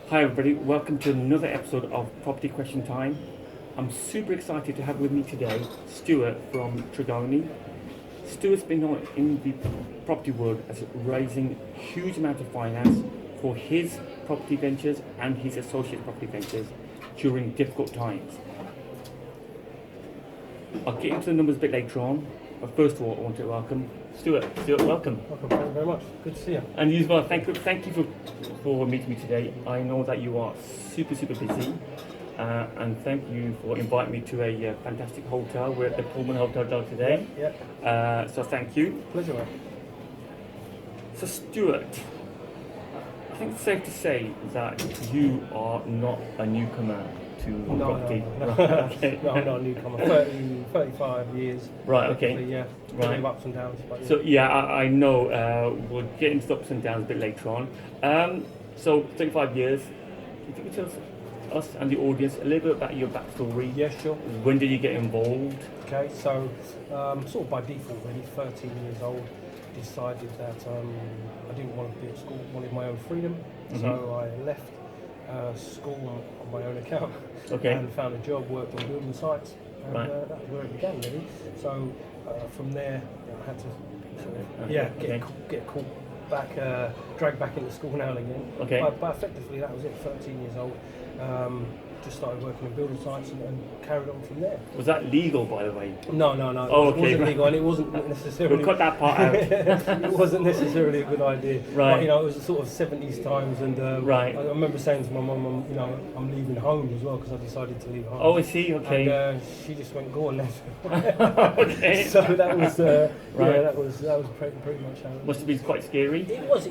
Hi everybody, welcome to another episode of Property Question Time. I'm super excited to have with me today Stuart from Trigoni. Stuart's been in the property world as raising huge amount of finance for his property ventures and his associate property ventures during difficult times. I'll get into the numbers a bit later on, but first of all I want to welcome Stuart. Stuart, welcome. Welcome, thank you very much. Good to see you. And you as well, thank you for meeting me today. I know that you are super busy, and thank you for inviting me to a fantastic hotel. We're at the Pullman Hotel today. Yeah. So thank you. Pleasure, mate. So Stuart, I think it's safe to say that you are not a newcomer to property. No. Right, okay. No, I'm not a newcomer. 35 years. Right, okay. Yeah. Right. Ups and downs. But So yeah, I know we'll get into the ups and downs a bit later on. So 35 years. If you could tell us and the audience a little bit about your backstory. Yeah, sure. When did you get involved? Okay, so sort of by default, really, 13 years old, decided that I didn't want to be at school, wanted my own freedom. Mm-hmm. So I left school on my own account. Okay. And found a job, worked on building sites. And Right. that was where it began, really. So from there, I had to sort of, get called back, dragged back into school now and again. Okay. But effectively, that was it. 13 years old. Just started working on building sites and carried on from there. Was that legal, by the way? No. Oh, it wasn't legal, and it wasn't necessarily. We'll cut that part out. It wasn't necessarily a good idea. Right. But, it was a sort of 70s times, and Right. I remember saying to my mum, I'm leaving home as well because I decided to leave home. Oh, I see. Okay. And she just went, go on, left. Okay. So that was, Right. that was pretty much how it Must have been quite scary. It was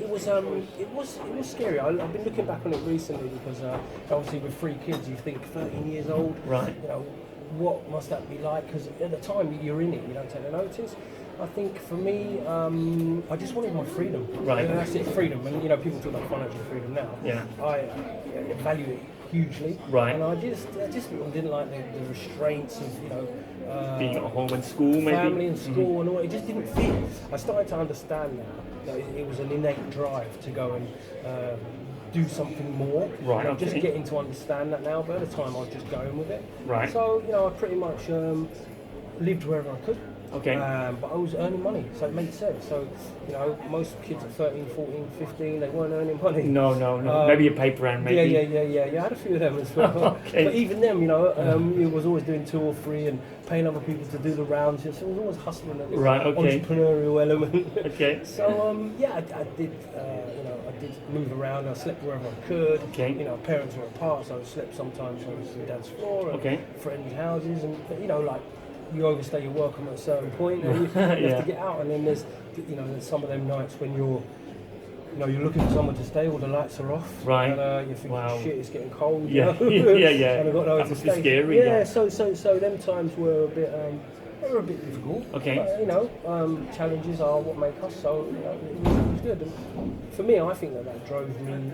scary. I've been looking back on it recently because obviously with 3 kids, you think 13 years old, Right. What must that be like? Because at the time you're in it, you don't take the notice. I think for me, I just wanted my freedom. Right. And that's it, freedom. And people talk about financial freedom now. Yeah. I value it hugely. Right. And I just didn't like the restraints of Being at home and school, maybe. family and school and all. It just didn't fit. I started to understand now that it was an innate drive to go and do something more. Right, I'm just okay. getting to understand that now, but at the time I was just going with it. Right. So, I pretty much lived wherever I could. Okay. But I was earning money, so it made sense. So, most kids at 13, 14, 15, they weren't earning money. No. Maybe a paper round, maybe. Yeah. I had a few of them as well. Okay. But even them, it was always doing 2 or 3 and paying other people to do the rounds. So it was always hustling at this Right, okay. entrepreneurial element. Okay. So I did. I did move around. I slept wherever I could. Okay. Parents were apart, so I slept sometimes on dad's floor, and Okay. friends' houses, and like you overstay your welcome at a certain point, and you Yeah. have to get out. And then there's some of them nights when you're looking for someone to stay, all the lights are off. Right. And you're thinking, Wow. shit, it's getting cold. Yeah. Yeah. And I've got nowhere That to must be stay. scary, Yeah. yeah. So them times were a bit. They were a bit difficult. Okay. But, challenges are what make us. So it was good. And for me, I think that drove me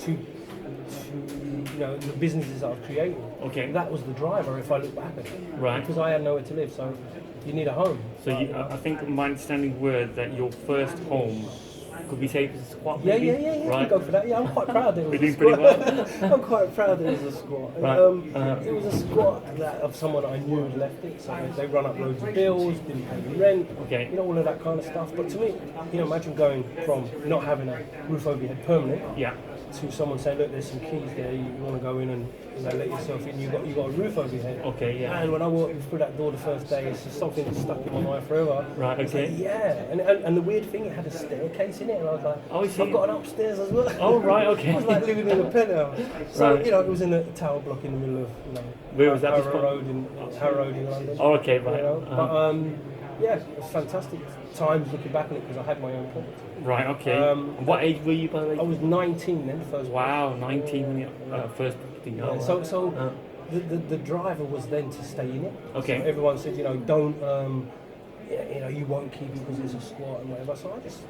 to the businesses that I've created. Okay. That was the driver. If I look back at it, Right. Because I had nowhere to live, so you need a home. So I think my understanding were that your first home could be safe as a squat, Yeah, maybe? you Right. can go for that. Yeah, I'm quite proud that it was We're a doing squat. pretty I'm quite proud that it was a squat. Right. It was a squat of someone I knew had left it, so they run up loads of bills, didn't pay the rent, Okay. all of that kind of stuff. But to me, imagine going from not having a roof over your head permanent Yeah. to someone saying, look, there's some keys there, you want to go in and let yourself in, you got a roof over your head. Okay, yeah. And when I walked through that door the first day, it's just something that's stuck in my mind forever. Right, It's okay. like, yeah, and the weird thing, it had a staircase in it, and I was like, Oh, I see. I've got an upstairs as well. Oh, right, okay. It was like living in a penthouse. So, Right. it was in a tower block in the middle of, Where was that? Harrow Road in London. Oh, okay, right. But, it was fantastic times looking back on it because I had my own property. Right, okay. What age were you, by the way? I was 19 then, first. Wow, 19 when you first property. Yeah, Oh, so the driver was then to stay in it. Okay. So everyone said, don't, you won't keep it because it's a squat and whatever. So I just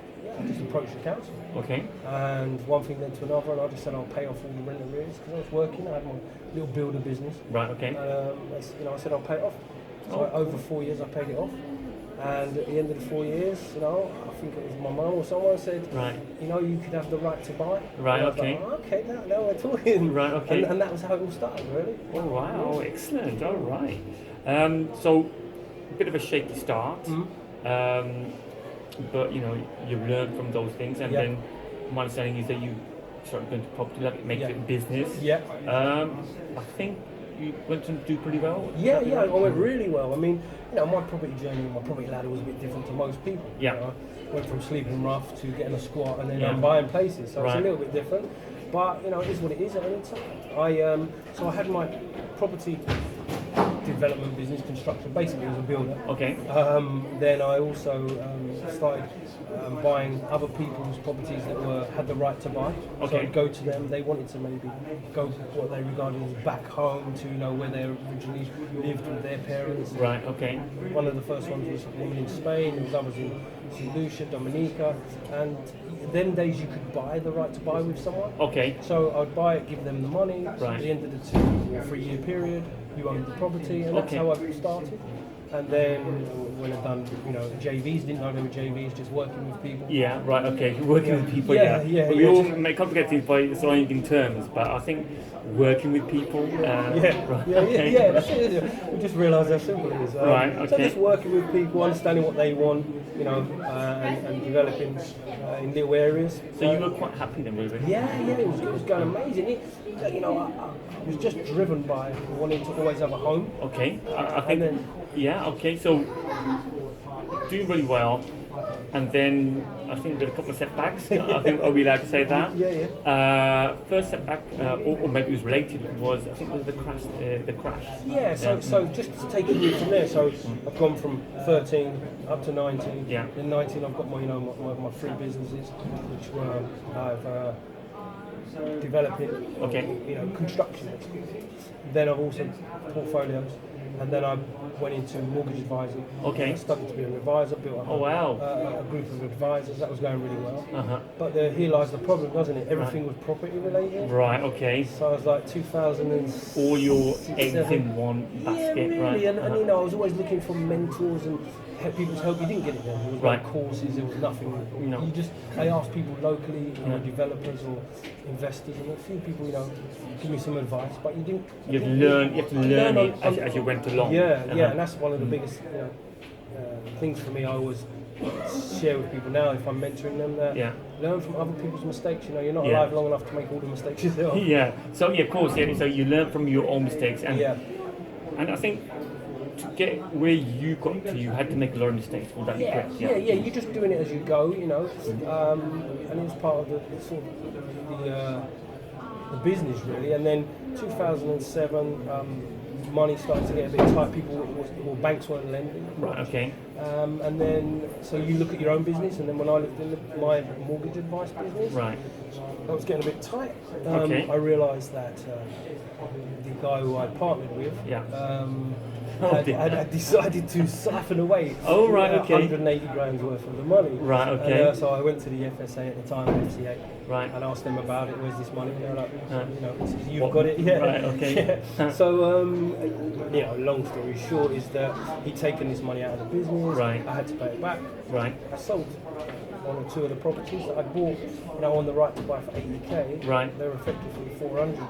approached the council. Okay. And one thing led to another, and I just said I'll pay off all the rent arrears because I was working. I had my little builder business. Right, okay. And I said I'll pay it off. So over 4 years I paid it off. And at the end of the 4 years, you know, I think it was my mum or someone said, Right. you know, you could have the right to buy. Right, And I was okay. like, oh, okay, now we're talking. Right, okay. And that was how it all started, really. Oh wow, excellent. All right. So a bit of a shaky start, but you know you learn from those things, and Yeah. then my understanding is that you started going to property, like make Yeah. it a business. Yeah. I think you went to do pretty well. Yeah, I went really well. I mean, you know, my property journey, my property ladder was a bit different to most people. Yeah. You know? Went from sleeping rough to getting a squat and then Yeah. buying places. So it's Right. a little bit different. But, you know, it is what it is at any time. So I had my property development business, construction, basically as a builder. Okay. Then I also started buying other people's properties that had the right to buy. So Okay. I'd go to them. They wanted to maybe go what they regarded as back home to, you know, where they originally lived with their parents. Right. Okay. One of the first ones was a woman in Spain. There was others in St. Lucia, Dominica, and then days you could buy the right to buy with someone. Okay. So I'd buy it, give them the money. Right. At the end of the 2 or 3 year period, you owned the property, and that's Okay. how I started. And then when I've done, you know, JVs, didn't know they were JVs, just working with people. Yeah. Right. Okay. Working with people. Yeah, Yeah. yeah, But we yeah, all just- make complicate things by surrounding terms, but I think working with people. Right. Okay. Yeah, that's it. Isn't it? We just realised how simple it is. Right, So okay. just working with people, understanding what they want, you know, and developing in little areas. So you were quite happy then, with it? Yeah, it was going amazing. You know, I was just driven by wanting to always have a home. Okay. I think. then- Yeah. Okay. So doing really well, and then I think there were a couple of setbacks. I think are we allowed to say that? Yeah. First setback, or maybe it was related, was I think it was the crash. The crash. Yeah, so just to take it from there, so I've gone from 13 up to 19. Yeah. In 19 I've got my, you know, my three businesses, which were I've developing, Okay. you know, construction. Then I've also portfolios, and then I went into mortgage advising. Okay. I studied to be an advisor, built up Oh, wow. a group of advisors. That was going really well. Uh-huh. But here lies the problem, doesn't it? Everything was property related. Right. Okay. So I was like 2000. All your eggs in one Yeah, basket. really, Right. and you know, I was always looking for mentors and people's help. You didn't get it there. There was Right. no courses. There was nothing. No. I asked people locally, you know, Yeah. developers or investors, and a few people, you know, give me some advice. But you didn't. You have to learn it as you went along. Yeah, Uh-huh. yeah, and that's one of the biggest, you know, things for me. I always share with people now if I'm mentoring them that Yeah. learn from other people's mistakes. You know, you're not Yeah. alive long enough to make all the mistakes yourself. Yeah. So yeah, of course. Yeah. So you learn from your own mistakes, and Yeah. and I think to get where you got to, you had to make a lot of mistakes. Was that correct? Yeah. You're just doing it as you go, you know, and it was part of the sort of the business really. And then 2007, money started to get a bit tight. Banks weren't lending. Right. Okay. And then so you look at your own business, and then when I looked in my mortgage advice business, Right. that was getting a bit tight. Okay. I realised that the guy who I partnered with. Yeah. I dear. decided to siphon away Oh, right, okay. 180 grand's worth of the money. Right, okay. And, so I went to the FSA at the time, FCA, Right. and asked them about it. Where's this money? They're like, you know, you've What- got it. Yeah. right, okay. Yeah. So, you know, long story short is that he'd taken this money out of the business. Right. I had to pay it back. Right. I sold one or two of the properties that I bought, you know, on the right to buy for 80k. Right. They were effectively 420k.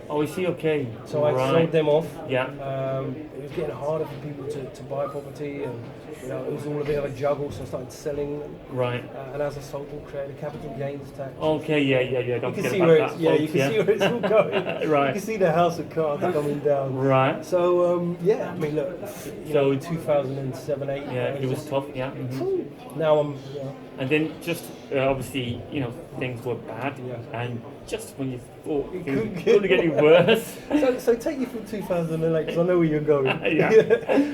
Oh, is he okay? So I right. sold them off. Yeah. It was getting harder for people to buy property, and you know, it was all a bit of a juggle. So I started selling them, Right. and as I sold them, created a capital gains tax. Okay. Yeah. You Don't can forget see about where that. it's, yeah, you folks, can see where it's all going. Right. You can see the house of cards coming down. Right. So yeah, I mean, look, you So- know, in 2007, 8. Yeah. It was tough. Yeah. Mhm. Now I'm. You know, And then just obviously, you know, things were bad, Yeah. and just when you thought It things couldn't couldn't get any worse. so take you from 2008 because I know where you're going. Yeah.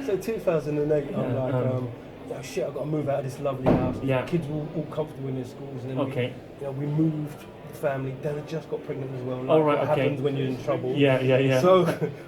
So 2008, I'm like, yeah, shit, I've got to move out of this lovely house. Yeah. Kids were all comfortable in their schools, and then Okay. we moved family. They had just got pregnant as well. Like Oh, right, what okay. happens when you're in trouble. Yeah. So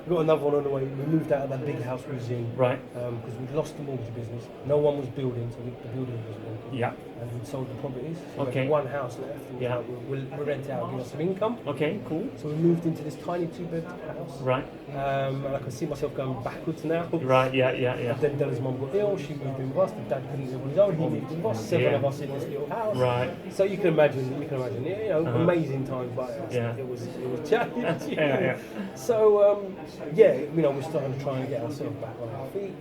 we got another one on the way. We moved out of that big house we was in. Right. Because we'd lost the mortgage business. No one was building, so the building was building. Yeah. And we'd sold the properties. So we Okay. had one house left. And Yeah. we'll rent it out, give us some income. Okay, cool. So we moved into this tiny 2-bed house. Right. And I can see myself going backwards now. Right, yeah. Then Della's mum got ill, she moved in with us, the dad couldn't live on his own, he moved in with us, 7 yeah. of us in this little house. Right. So you can imagine, amazing times, but Yeah. it was challenging. Yeah. So, we're starting to try and get ourselves back on our feet.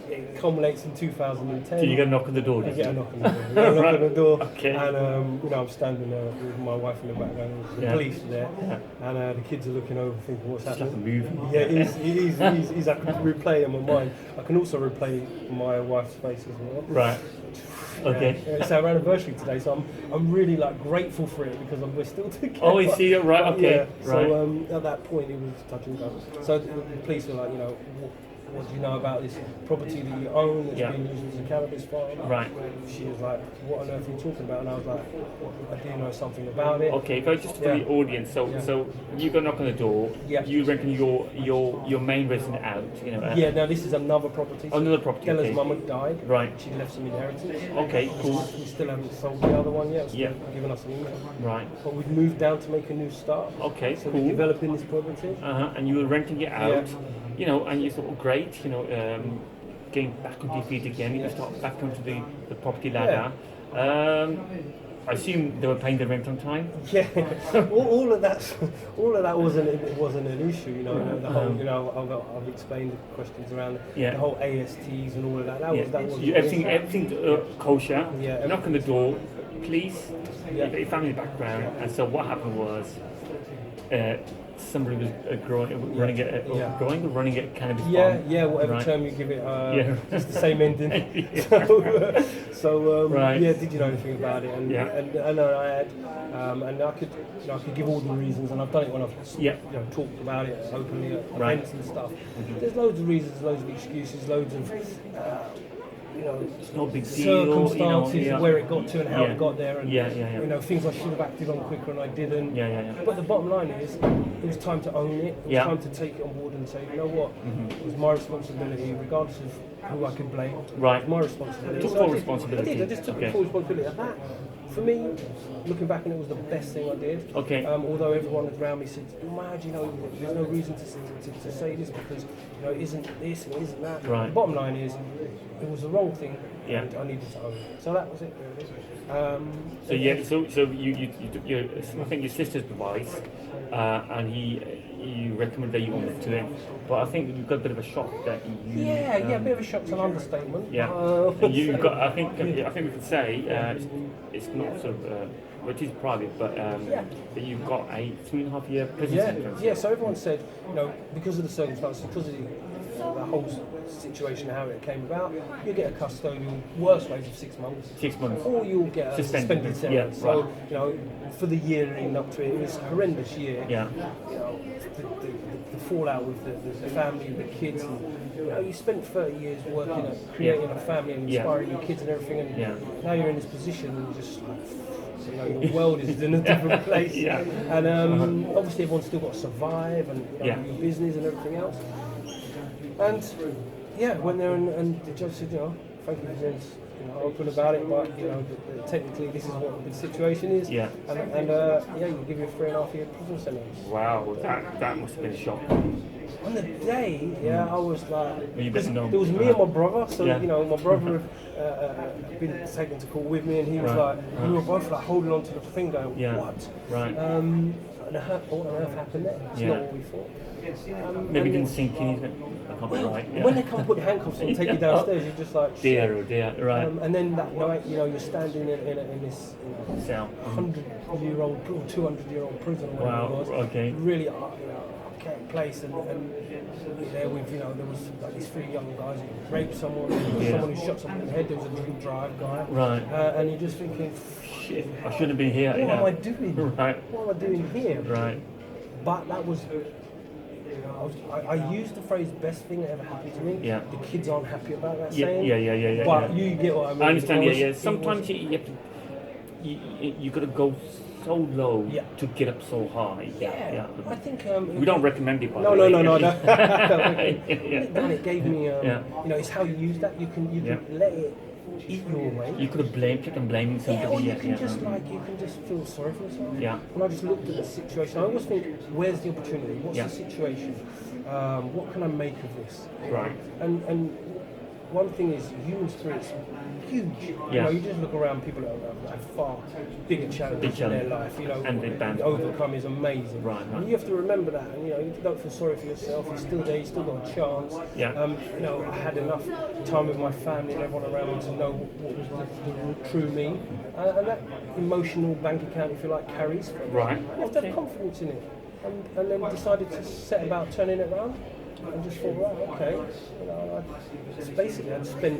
It culminates in 2010. So you get a knock on the door, I did get a you? knock on the door. I get a knock on the door, Okay. and I'm standing there with my wife in the background, the Yeah. police are there, and the kids are looking over, thinking, "What's It's happening?" like a movie. Yeah, it is. I can replay in my mind. I can also replay my wife's face as well. Right. Okay. Yeah, it's our anniversary today, so I'm really grateful for it because we're still together. Oh, I see. Right. Okay. Yeah. Right. So at that point, it was touch and go. So the police were like, what do you know about this property that you own that's Yeah. being used as a cannabis farm? Right. She was like, what on earth are you talking about? And I was like, I do know something about it. Okay, but just for Yeah. the audience, so Yeah. so you go knock on the door. Yeah. You reckon your main resident out, Yeah, now this is another property. Another property, Della's okay. mum had died. Right. She left some inheritance. Okay, cool. We still haven't sold the other one yet. It's Yeah. still giving us an income. Right. But we've moved down to make a new start. Okay, So cool. we're developing this property. And you were renting it out, and you thought, great, getting back on your feet again, you start back onto the property ladder. I assume they were paying the rent on time? Yeah, all of that wasn't an issue, The whole, I've explained the questions around Yeah. the whole ASTs and all of that. That was Everything kosher. Yeah, Knock on the door, please. Yeah. Your family background. And so what happened was, somebody was running a cannabis farm. Whatever Right. term you give it, Yeah. it's the same ending. Yeah. Right. Did you know anything about it? And Yeah. and I know I had, and I could give all the reasons, and I've done it when I've Yeah. talked about it openly at Right. events and stuff. There's loads of reasons, loads of excuses, loads of It's no big deal. circumstances where it got to and how Yeah. it got there, and Yeah. things I should have acted on quicker and I didn't. Yeah. But the bottom line is, it was time to own it. It was Yeah. time to take it on board and say, you know what, it was my responsibility, regardless of who I could blame. Right. It was my responsibility. Took So full I did. responsibility. I did. I just took Okay. full responsibility. And that, for me, looking back, and it was the best thing I did. Okay. Although everyone around me said, Mad, there's no reason to say this because it isn't this and it isn't that. Right. The bottom line is, it was the wrong thing. Yeah. And I needed to own it. So that was it, really. So you took I think your sister's advice, and you recommended that you went up to him. But I think you got a bit of a shock that you. a bit of a shock's an understatement. Yeah. And you got. I think we could say it's not sort of. Which is private, but that you've got a 3.5 year prison sentence. Yeah. So everyone said, because of the circumstances, because of the whole situation, how it came about, you get a custodial, worst ways of 6 months. 6 months. Or you'll get a suspended sentence. Yeah, So, for the year leading up to it, it was a horrendous year. Yeah. The fallout with the family, the kids, and you spent 30 years working at creating a family and inspiring your kids and everything, and now you're in this position and you're just like, your world is in a different place. Yeah. And obviously everyone's still got to survive and your business and everything else. And went there and the judge said, thank you for being open about it, but technically this is what the situation is. Yeah. And you give you a 3.5 year prison sentence. Wow, that must have been a shock. On the day, I was like, You better know. it was me and my brother, so Yeah. my brother had been taken to court with me, and he was Right. we were both like holding on to the thing, going, Yeah. what? Right. And what on earth happened there? It's Yeah. not what we thought. Maybe and didn't sink in. I can't be right. Yeah. When they come put handcuffs on and take you downstairs, you're just like, Dear, oh dear, right. and then that night, you're standing in this Cell. 100-year-old, 200-year-old prison. or whatever Wow, it was. okay. Really, archaic place, and there with there was like these 3 young guys who raped someone, someone who shot someone in the head. There was a drink drive guy, Right. And you're just thinking, Shit, I shouldn't have been here. what am I doing? Right. What am I doing here? Right. But that was. I used the phrase "best thing that ever happened to me." Yeah. The kids aren't happy about that Yeah, saying. yeah. But you get what I mean. I understand. Because Yeah. it Sometimes was- you have to. you got to go so low Yeah. to get up so high. Yeah, I think We don't recommend it, by No, the no, way. no, no, no. Yeah. Then it gave me, Yeah. you know, it's how you use that. You can let it eat your way. You could have kept on blaming somebody. Yeah, or you can just you can just feel sorry for yourself. Yeah. And I just looked at the situation. I always think, where's the opportunity? What's Yeah. the situation? What can I make of this? Right. And one thing is, human spirit's huge. You Yeah. know, you just look around, people have far bigger challenges in their life. You know, And they bounce overcome is amazing. Right, right. And you have to remember that. And you know, you don't feel sorry for yourself. You're still there. You still got a chance. Yeah. You know, I had enough time with my family and everyone around me to know what was the true me, and that emotional bank account, if you like, carries. Right. You have to have confidence in it, and then decided to set about turning it around. And just thought, right, okay. You know, basically, I'd spent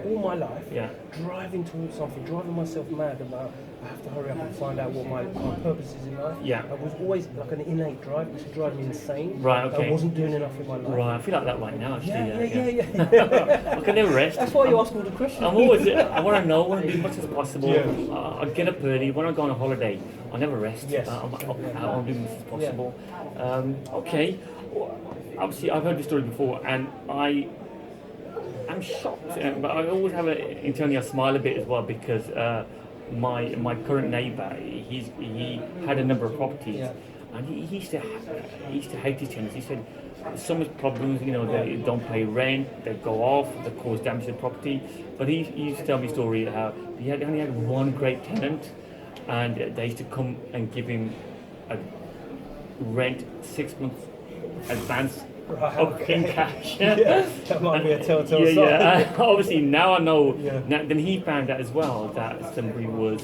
all my life Yeah. driving towards something, driving myself mad about I have to hurry up and find out what my purpose is in life. Yeah. I was always like an innate drive, which would drive me insane. Right, okay. I wasn't doing enough in my life. Right, I feel like that right now, actually. Yeah. I can never rest. That's why you ask all the questions. I'm always, I want to know, I want to do as much as possible. Yeah. I get up early. When I go on a holiday, I never rest. Yes. I'm up, I'm doing as much as possible. Okay. Well, obviously, I've heard the story before, and I'm shocked. But I always have internally I smile a bit as well because my current neighbour, he had a number of properties. Yeah. And he used to hate his tenants. He said so much problems, you know, they don't pay rent, they go off, they cause damage to the property. But he used to tell me a story how he only had one great tenant, and they used to come and give him a rent 6 months advance Right, up okay. in cash. Yeah, that might be a telltale sign. Yeah. Obviously, now I know. Yeah. Then he found out as well that somebody was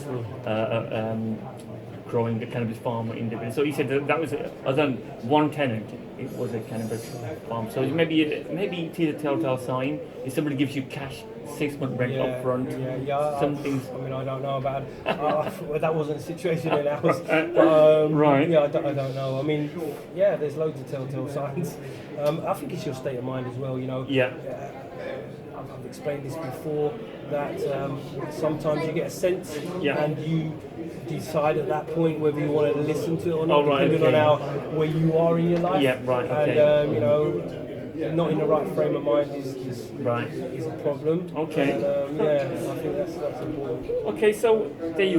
growing a cannabis farm in Midlands. So he said that was other than one tenant, it was a cannabis farm. So maybe it is a telltale sign. If somebody gives you cash 6 month rent up front, some things. I mean, I don't know about. Well, that wasn't a situation in ours. Right. Yeah, I don't know. I mean, yeah, there's loads of telltale signs. I think it's your state of mind as well. You know. Yeah. I've explained this before that sometimes you get a sense Yeah. and you decide at that point whether you want to listen to it or not, Oh, right, depending okay. on where you are in your life. Yeah, right, okay. And you know, not in the right frame of mind is Right. is a problem. Okay. And, yeah, I think that's important. Okay, so there you